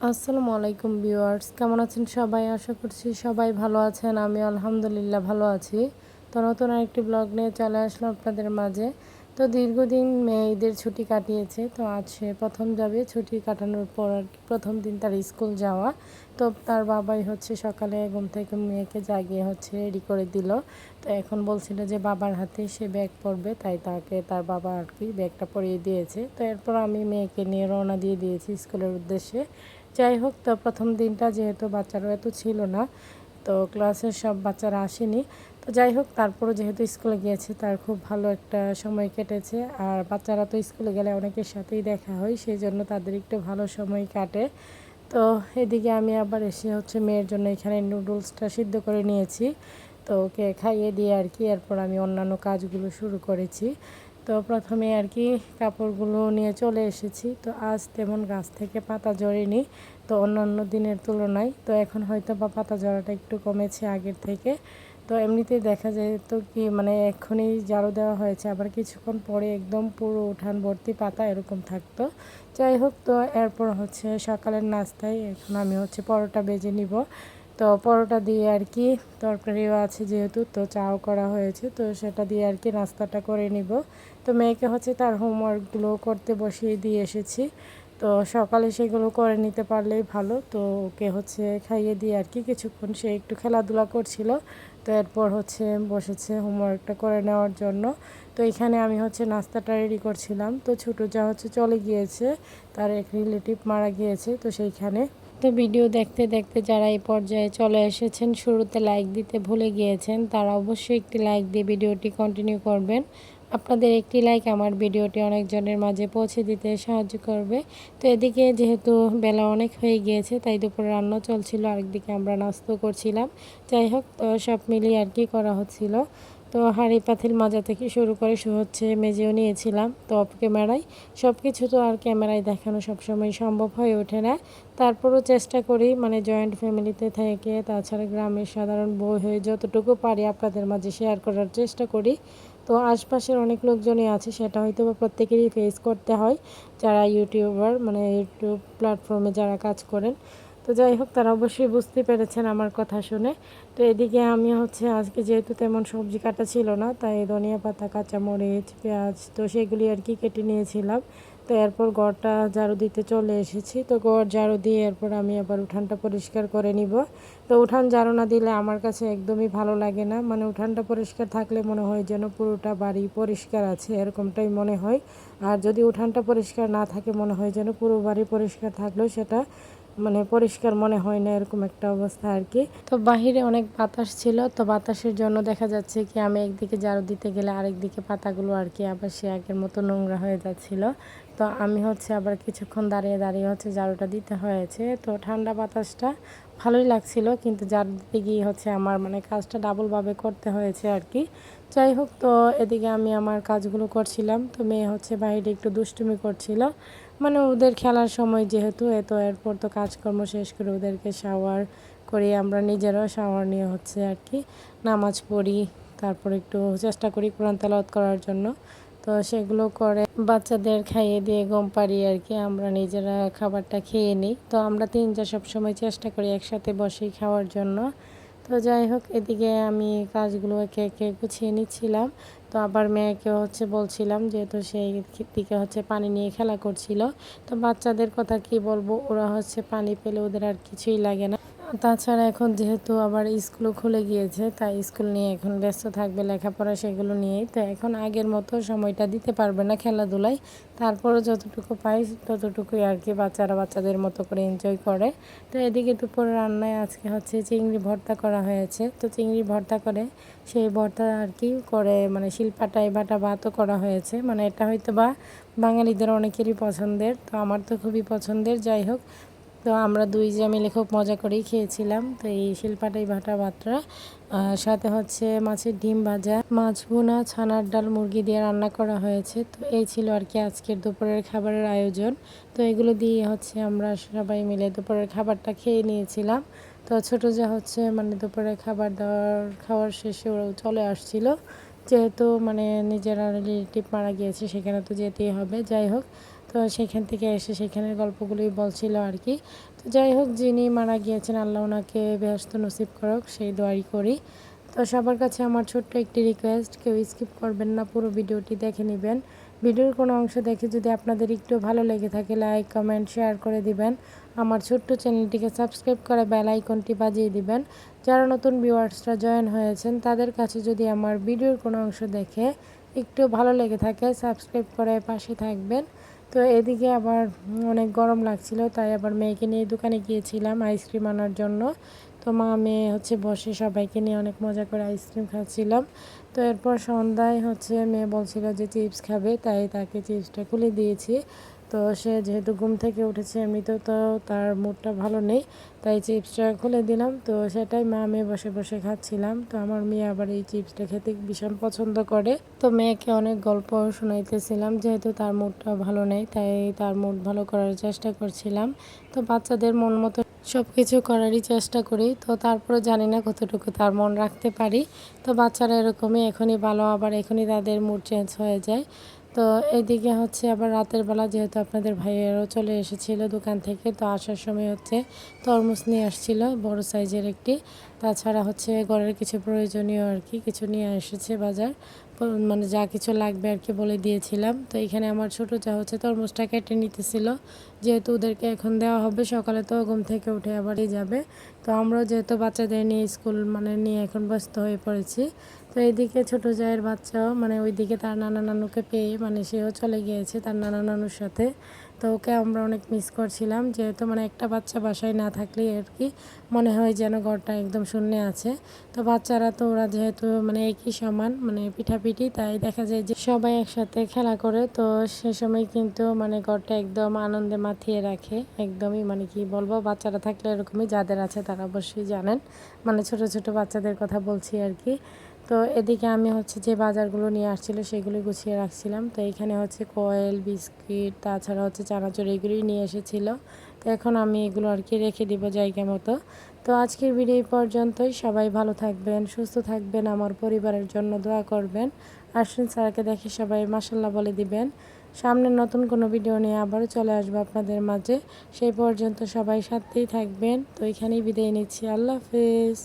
আসসালামু আলাইকুম ভিউয়ার্স, কেমন আছেন সবাই? আশা করছি সবাই ভালো আছেন। আমি আলহামদুলিল্লাহ ভালো আছি। তো নতুন আরেকটি ব্লগ নিয়ে চলে আসলাম আপনাদের মাঝে। তো দীর্ঘদিন মেয়ে ঈদের ছুটি কাটিয়েছে, তো আজ সে প্রথম যাবে। ছুটি কাটানোর পর আর কি প্রথম দিন তার স্কুল যাওয়া। তো তার বাবাই হচ্ছে সকালে ঘুম থেকে মেয়েকে জাগিয়ে হচ্ছে রেডি করে দিল। তো এখন বলছিল যে বাবার হাতে সে ব্যাগ পরবে, তাই তাকে তার বাবা আর কি ব্যাগটা পরিয়ে দিয়েছে। তো এরপর আমি মেয়েকে নিয়ে রওনা দিয়ে দিয়েছি স্কুলের উদ্দেশ্যে। যাই হোক, তো প্রথম দিনটা যেহেতু বাচ্চারা এত ছিল না, তো ক্লাসের সব বাচ্চারা আসেনি। তো যাই হোক, তারপরও যেহেতু স্কুলে গিয়েছে তার খুব ভালো একটা সময় কেটেছে। আর বাচ্চারা তো স্কুলে গেলে অনেকের সাথেই দেখা হয়, সেই জন্য তাদের একটু ভালো সময় কাটে। তো এদিকে আমি আবার এসে হচ্ছে মেয়ের জন্য এখানে নুডলসটা সিদ্ধ করে নিয়েছি। তো ওকে খাইয়ে দিয়ে আর কি এরপর আমি অন্যান্য কাজগুলো শুরু করেছি। তো প্রথমে আর কি কাপড়গুলো নিয়ে চলে এসেছি। তো আজ তেমন গাছ থেকে পাতা ঝরেনি, তো অন্যান্য দিনের তুলনায়। তো এখন হয়তো বা পাতা ঝরাটা একটু কমেছে আগের থেকে। তো এমনিতেই দেখা যায় তো কি মানে এক্ষুনি ঝাড়ু দেওয়া হয়েছে, আবার কিছুক্ষণ পরে একদম পুরো উঠান ভর্তি পাতা এরকম থাকতো। যাই হোক, তো এরপর হচ্ছে সকালের নাস্তায় এখন আমি হচ্ছে পরোটা ভেজে নিব। তো পরোটা দিয়ে আর কি তরকারিও আছে যেহেতু, তো চাও করা হয়েছে, তো সেটা দিয়ে আর কি নাস্তাটা করে নিব। তো মেয়েকে হচ্ছে তার হোমওয়ার্কগুলো করতে বসিয়ে দিয়ে এসেছি। তো সকালে সেগুলো করে নিতে পারলেই ভালো। তো ওকে হচ্ছে খাইয়ে দিয়ে আর কি কিছুক্ষণ সে একটু খেলাধুলা করছিল। তো এরপর হচ্ছে বসেছে হোমওয়ার্কটা করে নেওয়ার জন্য। তো এখানে আমি হচ্ছে নাস্তাটা রেডি করছিলাম। তো ছোটো যা হচ্ছে চলে গিয়েছে, তার এক রিলেটিভ মারা গিয়েছে, তো সেইখানে। তো ভিডিও দেখতে দেখতে যারা এই পর্যায়ে চলে এসেছেন, শুরুতে লাইক দিতে ভুলে গিয়েছেন, তারা অবশ্যই একটি লাইক দিয়ে ভিডিওটি কন্টিনিউ করবেন। আপনাদের একটি লাইক আমার ভিডিওটি অনেকজনের মাঝে পৌঁছে দিতে সাহায্য করবে। তো এদিকে যেহেতু বেলা অনেক হয়ে গিয়েছে, তাই দুপুরে রান্না চলছিল, আরেকদিকে আমরা নাস্তা করছিলাম। যাই হোক, তো সব মিলিয়ে আর কি করা হচ্ছিল। তো হাঁড়ি পাতিল মাজা থেকে শুরু করে হচ্ছে মেজেও নিয়েছিলাম। তো অফ ক্যামেরায় সব কিছু তো আর ক্যামেরায় দেখানো সবসময় সম্ভব হয়ে ওঠে না। তারপরও চেষ্টা করি মানে জয়েন্ট ফ্যামিলিতে থেকে, তাছাড়া গ্রামের সাধারণ বউ হয়ে যতটুকু পারি আপনাদের মাঝে শেয়ার করার চেষ্টা করি। তো আশপাশের অনেক লোকজনই আছে, সেটা হয়তো বা প্রত্যেকেরই ফেস করতে হয়, যারা ইউটিউবার মানে ইউটিউব প্ল্যাটফর্মে যারা কাজ করেন। তো যাই হোক, তারা অবশ্যই বুঝতে পেরেছেন আমার কথা শুনে। তো এদিকে আমি হচ্ছে আজকে যেহেতু তেমন সবজি কাটা ছিল না, তাই ধনিয়া পাতা, কাঁচামরিচ, পেঁয়াজ তো সেগুলি আর কি কেটে নিয়েছিলাম। তো এরপর ঘরটা ঝাড়ু দিতে চলে এসেছি। তো ঘর ঝাড়ু দিয়ে এরপর আমি আবার উঠানটা পরিষ্কার করে নিব। তো উঠান ঝাড়ু না দিলে আমার কাছে একদমই ভালো লাগে না, মানে উঠানটা পরিষ্কার থাকলে মনে হয় যেন পুরোটা বাড়ি পরিষ্কার আছে, এরকমটাই মনে হয়। আর যদি উঠানটা পরিষ্কার না থাকে মনে হয় যেন পুরো বাড়ি পরিষ্কার থাকলেও সেটা মানে পরিষ্কার মনে হয় না, এরকম একটা অবস্থা আর কি। তো বাহিরে অনেক বাতাস ছিল, তো বাতাসের জন্য দেখা যাচ্ছে কি আমি একদিকে ঝাড়ু দিতে গেলে আরেকদিকে পাতাগুলো আর কি আবার সে আগের মতো নোংরা হয়ে যাচ্ছিল। তো আমি হচ্ছে আবার কিছুক্ষণ দাঁড়িয়ে দাঁড়িয়ে হচ্ছে ঝাড়ুটা দিতে হয়েছে। তো ঠান্ডা বাতাসটা ভালোই লাগছিল, কিন্তু ঝাড়ু দিতে গিয়ে হচ্ছে আমার মানে কাজটা ডাবলভাবে করতে হয়েছে আর কি। যাই হোক, তো এদিকে আমি আমার কাজগুলো করছিলাম। তো মেয়ে হচ্ছে বাইরে একটু দুষ্টুমি করছিল, মানে ওদের খেলার সময় যেহেতু এরপর তো কাজকর্ম শেষ করে ওদেরকে শাওয়ার করি, আমরা নিজেরাও শাওয়ার নিয়ে হচ্ছে আর কি নামাজ পড়ি। তারপর একটু চেষ্টা করি কোরআন তেলাওয়াত করার জন্য। তো সেগুলো করে বাচ্চাদের খাইয়ে দিয়ে ঘুম পাড়িয়ে আর কি আমরা নিজেরা খাবারটা খেয়ে নিই। তো আমরা তিনজন সবসময় চেষ্টা করি একসাথে বসেই খাওয়ার জন্য। তো যাই হোক, এদিকে আমি কাজগুলো একে একে গুছিয়ে নিচ্ছিলাম। তো আবার মেয়েকে হচ্ছে বলছিলাম, যেহেতু সেই দিকে হচ্ছে পানি নিয়ে খেলা করছিল। তো বাচ্চাদের কথা কি বলবো, ওরা হচ্ছে পানি পেলে ওদের আর কিছুই লাগে না। তাছাড়া এখন যেহেতু আবার স্কুলও খুলে গিয়েছে, তাই স্কুল নিয়ে এখন ব্যস্ত থাকবে, লেখাপড়া সেগুলো নিয়েই। তো এখন আগের মতো সময়টা দিতে পারবে না খেলাধুলায়। তারপরও যতটুকু পাই ততটুকুই আর কি বাচ্চারা বাচ্চাদের মতো করে এনজয় করে। তো এদিকে দুপুরে রান্নায় আজকে হচ্ছে চিংড়ি ভর্তা করা হয়েছে। তো চিংড়ি ভর্তা করে সেই ভর্তা আর কি করে মানে শিলপাটায় বাটা ভাতও করা হয়েছে, মানে এটা হয়তো বা বাঙালিদের অনেকেরই পছন্দের, তো আমার তো খুবই পছন্দের। যাই হোক, তো আমরা দুই যে মিলে খুব মজা করেই খেয়েছিলাম। তো এই শিলপাটাই ভাটা ভাতটা সাথে হচ্ছে মাছের ডিম ভাজা, মাছ ভুনা, ছানার ডাল, মুরগি দিয়ে রান্না করা হয়েছে। তো এই ছিল আর কি আজকের দুপুরের খাবারের আয়োজন। তো এগুলো দিয়ে হচ্ছে আমরা সবাই মিলে দুপুরের খাবারটা খেয়ে নিয়েছিলাম। তো ছোটো যা হচ্ছে মানে দুপুরে খাওয়ার শেষে ওরাও চলে আসছিল, যেহেতু মানে নিজেরা রিলেটিভ মারা গিয়েছে সেখানে তো যেতেই হবে। যাই হোক, তো সেখান থেকে এসে সেখানের গল্পগুলোই বলছিল আর কি। তো তো যাই হোক, যিনি মারা গিয়েছেন আল্লাহ ওনাকে বেহেশত নসিব করুক, সেই দোয়াই করি। তো সবার কাছে আমার ছোট্ট একটি রিকোয়েস্ট, কেউ স্কিপ করবেন না, পুরো ভিডিওটি দেখে নেবেন। ভিডিওর কোনো অংশ দেখে যদি আপনাদের একটু ভালো লেগে থাকে, লাইক কমেন্ট শেয়ার করে দিবেন। আমার ছোট্ট চ্যানেলটিকে সাবস্ক্রাইব করে বেল আইকনটি বাজিয়ে দিবেন। যারা নতুন ভিউয়ার্সরা জয়েন হয়েছেন তাদের কাছে যদি আমার ভিডিওর কোনো অংশ দেখে একটু ভালো লেগে থাকে, সাবস্ক্রাইব করে পাশে থাকবেন। তো এদিকে আবার অনেক গরম লাগছিল, তাই আবার মেয়েকে নিয়ে দোকানে গিয়েছিলাম আইসক্রিম আনার জন্য। তো মা মেয়ে বসে সবাইকে নিয়ে অনেক মজা করে আইসক্রিম খাচ্ছিলাম। তো এরপর সন্ধ্যায় মেয়ে বলছিল যে চিপস খাবে, তাই তাকে চিপসটা খুলে দিয়েছি। তো সে যেহেতু ঘুম থেকে উঠেছে, এমনিতেও তো তার মুডটা ভালো নেই, তাই চিপসটা খুলে দিলাম। তো সেটাই মা মেয়ে বসে বসে খাচ্ছিলাম। তো আমার মেয়ে আবার এই চিপসটা খেতে ভীষণ পছন্দ করে। তো মেয়েকে অনেক গল্প শোনাইতেছিলাম, যেহেতু তার মুডটা ভালো নেই, তাই তার মুড ভালো করার চেষ্টা করছিলাম। তো বাচ্চাদের মন মতো সব কিছু করারই চেষ্টা করি। তো তারপরে জানি না কতটুকু তার মন রাখতে পারি। তো বাচ্চারা এরকমই, এখনই ভালো আবার এখনই তাদের মুড চেঞ্জ হয়ে যায়। তো এইদিকে আবার রাতের বেলা যেহেতু আপনাদের ভাইয়েরও চলে এসেছিল দোকান থেকে, তো আসার সময় তরমুজ নিয়ে আসছিল বড় সাইজের একটি। তাছাড়া ঘরের কিছু প্রয়োজনীয় আর কি কিছু নিয়ে এসেছে বাজার, মানে যা কিছু লাগবে আর কি বলে দিয়েছিলাম। তো এখানে আমার ছোটো যা তরমুজটা কেটে নিতেছিল, যেহেতু ওদেরকে এখন দেওয়া হবে, সকালে তো ঘুম থেকে উঠে আবারই যাবে। তো আমরাও যেহেতু বাচ্চাদের নিয়ে স্কুল নিয়ে এখন ব্যস্ত হয়ে পড়েছি। তো এইদিকে ছোটো জায়ের বাচ্চাও ওইদিকে তার নানা নানুকে পেয়ে সেও চলে গিয়েছে তার নানা নানুর সাথে। তো ওকে আমরা অনেক মিস করছিলাম, যেহেতু একটা বাচ্চা বাসায় না থাকলেই আর কি মনে হয় যেন ঘরটা একদম শূন্য আছে। তো বাচ্চারা তো ওরা যেহেতু একই সমান পিঠাপিঠি, তাই দেখা যায় যে সবাই একসাথে খেলা করে। তো সে সময় কিন্তু ঘরটা একদম আনন্দে মাতিয়ে রাখে একদমই, কি বলবো, বাচ্চারা থাকলে এরকমই, যাদের আছে তারা অবশ্যই জানেন, ছোট ছোট বাচ্চাদের কথা বলছি আর কি। তো এদিকে আমি যে বাজারগুলো নিয়ে আসছিল সেগুলো গুছিয়ে রাখছিলাম। তো এখানে কয়েল, বিস্কিট, তাছাড়া চানাচুর এগুলোই নিয়ে এসেছিল। তো এখন আমি এগুলো আর কি রেখে দিব জায়গা মতো। তো আজকের ভিডিও এই পর্যন্তই। সবাই ভালো থাকবেন, সুস্থ থাকবেন, আমার পরিবারের জন্য দোয়া করবেন। আশ্বিন স্যারকে দেখে সবাই মাশাল্লাহ বলে দিবেন। সামনে নতুন কোনো ভিডিও নিয়ে আবারও চলে আসবো আপনাদের মাঝে। সেই পর্যন্ত সবাই সাথেই থাকবেন। তো এখানেই বিদায় নিচ্ছি। আল্লাহ হাফেজ।